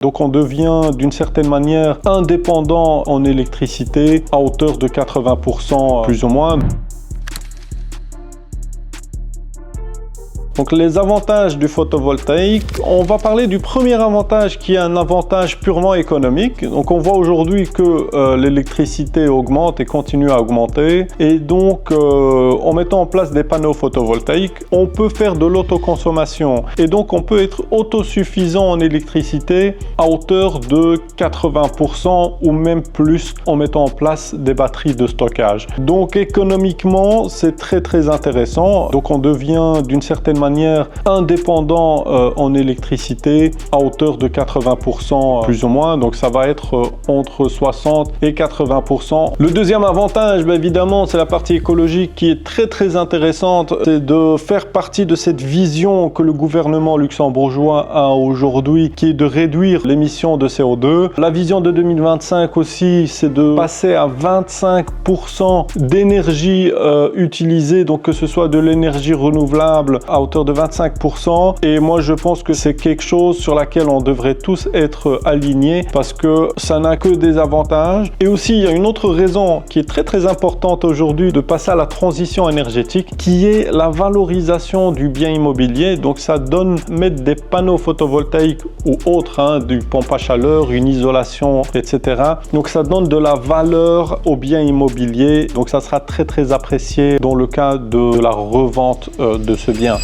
Donc on devient d'une certaine manière indépendant en électricité à hauteur de 80% plus ou moins. Donc les avantages du photovoltaïque, on va parler du premier avantage qui est un avantage purement économique. Donc on voit aujourd'hui que l'électricité augmente et continue à augmenter, et donc en mettant en place des panneaux photovoltaïques, on peut faire de l'autoconsommation et donc on peut être autosuffisant en électricité à hauteur de 80% ou même plus en mettant en place des batteries de stockage. Donc économiquement c'est très intéressant. Donc on devient d'une certaine manière indépendant en électricité à hauteur de 80% plus ou moins, donc ça va être entre 60 et 80%. Le deuxième avantage, évidemment, c'est la partie écologique qui est très intéressante, c'est de faire partie de cette vision que le gouvernement luxembourgeois a aujourd'hui, qui est de réduire l'émission de CO2. La vision de 2025 aussi, c'est de passer à 25% d'énergie utilisée, donc que ce soit de l'énergie renouvelable à hauteur de 25%, et moi je pense que c'est quelque chose sur laquelle on devrait tous être alignés parce que ça n'a que des avantages. Et aussi il y a une autre raison qui est très importante aujourd'hui de passer à la transition énergétique, qui est la valorisation du bien immobilier. Donc ça donne, mettre des panneaux photovoltaïques ou autres, du pompe à chaleur, une isolation, etc. Donc ça donne de la valeur au bien immobilier, donc ça sera très apprécié dans le cas de la revente de ce bien.